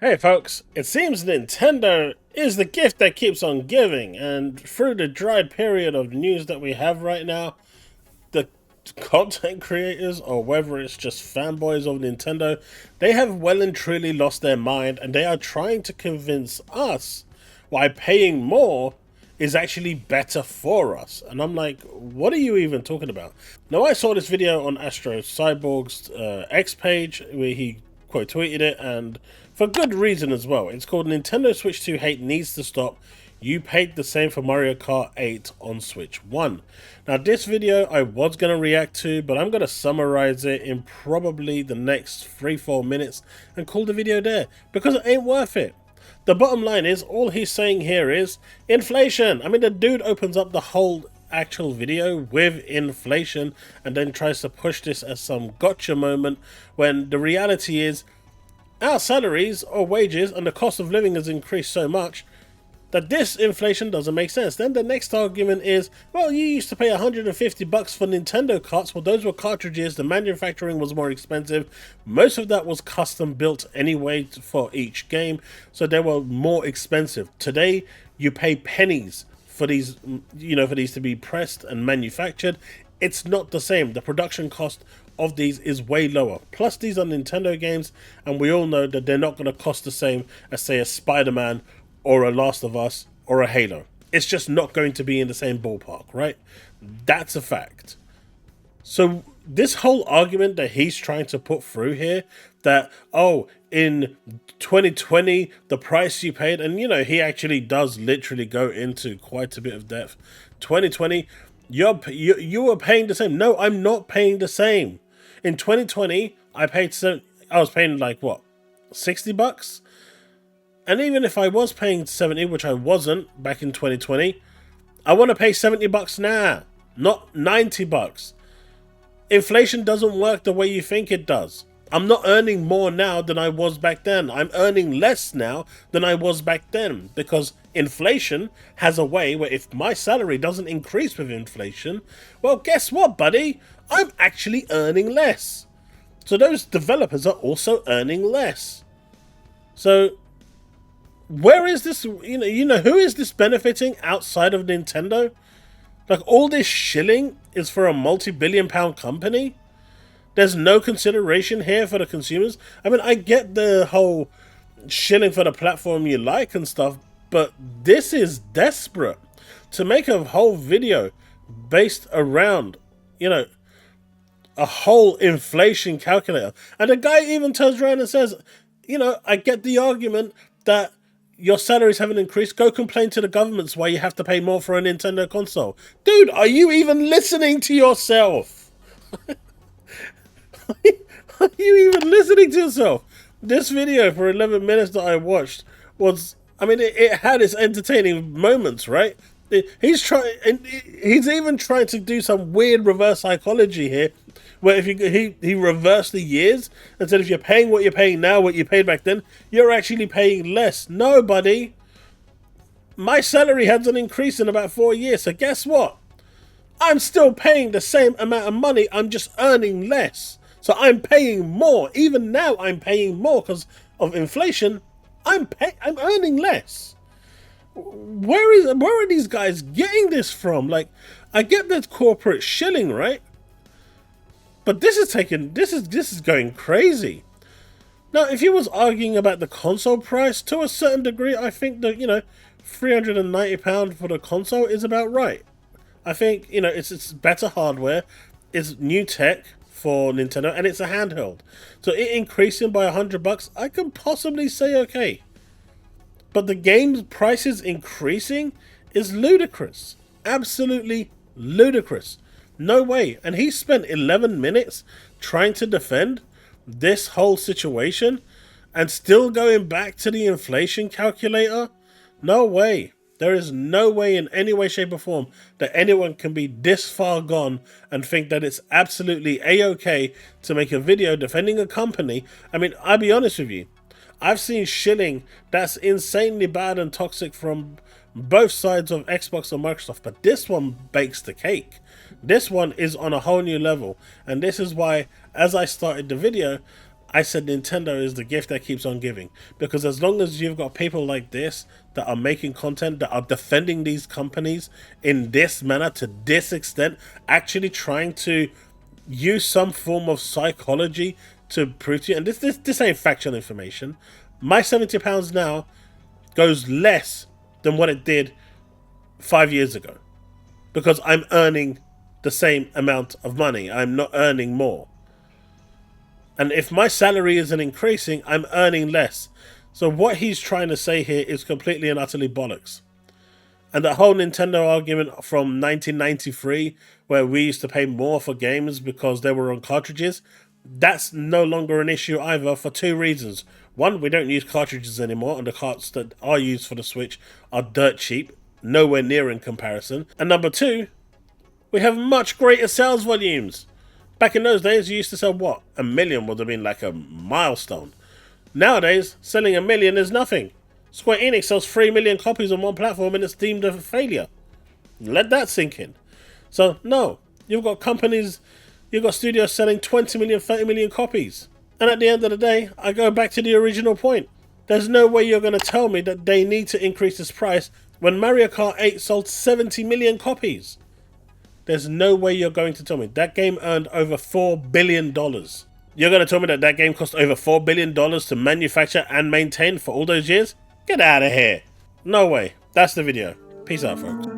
Hey folks, it seems Nintendo is the gift that keeps on giving, and through the dry period of news that we have right now, the content creators, or whether it's just fanboys of Nintendo, they have well and truly lost their mind, and they are trying to convince us why paying more is actually better for us. And I'm like, what are you even talking about? Now, I saw this video on Astro Cyborg's X page where he quote tweeted it, and for good reason as well. It's called Nintendo Switch 2 Hate Needs to Stop. You paid the same for Mario Kart 8 on Switch 1. Now, this video I was going to react to, but I'm going to summarize it in probably the next 3-4 minutes and call the video there, because it ain't worth it. The bottom line is, all he's saying here is inflation. I mean, the dude opens up the whole actual video with inflation and then tries to push this as some gotcha moment, when the reality is our salaries or wages and the cost of living has increased so much that this inflation doesn't make sense. Then the next argument is, well, you used to pay $150 for Nintendo carts. Well, those were cartridges. The manufacturing was more expensive. Most of that was custom built anyway for each game, so they were more expensive. Today, you pay pennies for these, for these to be pressed and manufactured. It's not the same. The production cost of these is way lower. Plus, these are Nintendo games, and we all know that they're not going to cost the same as, say, a Spider-Man or a Last of Us or a Halo. It's just not going to be in the same ballpark, right? That's a fact. So this whole argument that he's trying to put through here, that, oh, in 2020, the price you paid, and he actually does literally go into quite a bit of depth. 2020, you were paying the same. No, I'm not paying the same. In 2020, I was paying like what, $60? And even if I was paying 70, which I wasn't back in 2020, I want to pay $70 now, not $90. Inflation doesn't work the way you think it does. I'm not earning more now than I was back then. I'm earning less now than I was back then, because inflation has a way where if my salary doesn't increase with inflation, well, guess what, buddy? I'm actually earning less. So those developers are also earning less. So where is this, who is this benefiting outside of Nintendo? Like, all this shilling is for a multi-billion-pound company? There's no consideration here for the consumers? I mean, I get the whole shilling for the platform you like and stuff, but this is desperate. To make a whole video based around, a whole inflation calculator. And the guy even turns around and says, I get the argument that your salaries haven't increased. Go complain to the governments why you have to pay more for a Nintendo console. Dude, are you even listening to yourself? Are you even listening to yourself? This video for 11 minutes that I watched was, I mean, it had its entertaining moments, right? He's even trying to do some weird reverse psychology here, where if he reversed the years and said if you're paying what you're paying now, what you paid back then, you're actually paying less. No, buddy. My salary hasn't increased in about 4 years, so guess what? I'm still paying the same amount of money, I'm just earning less. So I'm paying more. Even now I'm paying more because of inflation. I'm earning less. Where are these guys getting this from? Like, I get that corporate shilling, right? But this is going crazy. Now, if he was arguing about the console price, to a certain degree, I think that, £390 for the console is about right. I think, it's better hardware, it's new tech for Nintendo, and it's a handheld. So it increasing by $100, I can possibly say okay. But the game's prices increasing is ludicrous. Absolutely ludicrous. No way. And he spent 11 minutes trying to defend this whole situation and still going back to the inflation calculator? No way. There is no way in any way, shape or form that anyone can be this far gone and think that it's absolutely a-okay to make a video defending a company. I mean, I'll be honest with you. I've seen shilling that's insanely bad and toxic from both sides of Xbox and Microsoft, but this one bakes the cake. This one is on a whole new level, and this is why, as I started the video, I said Nintendo is the gift that keeps on giving. Because as long as you've got people like this that are making content, that are defending these companies in this manner, to this extent, actually trying to use some form of psychology to prove to you, and this ain't factual information, my £70 now goes less than what it did 5 years ago. Because I'm earning the same amount of money. I'm not earning more. And if my salary isn't increasing, I'm earning less. So what he's trying to say here is completely and utterly bollocks. And the whole Nintendo argument from 1993, where we used to pay more for games because they were on cartridges, that's no longer an issue either, for two reasons. One, we don't use cartridges anymore, and the carts that are used for the Switch are dirt cheap, nowhere near in comparison. And number two, we have much greater sales volumes. Back in those days, you used to sell what? 1 million would have been like a milestone. Nowadays, selling 1 million is nothing. Square Enix sells 3 million copies on one platform and it's deemed a failure. Let that sink in. So, no. You've got companies, you've got studios selling 20 million, 30 million copies. And at the end of the day, I go back to the original point. There's no way you're going to tell me that they need to increase this price when Mario Kart 8 sold 70 million copies. There's no way you're going to tell me. That game earned over $4 billion. You're going to tell me that that game cost over $4 billion to manufacture and maintain for all those years? Get out of here. No way. That's the video. Peace out, folks.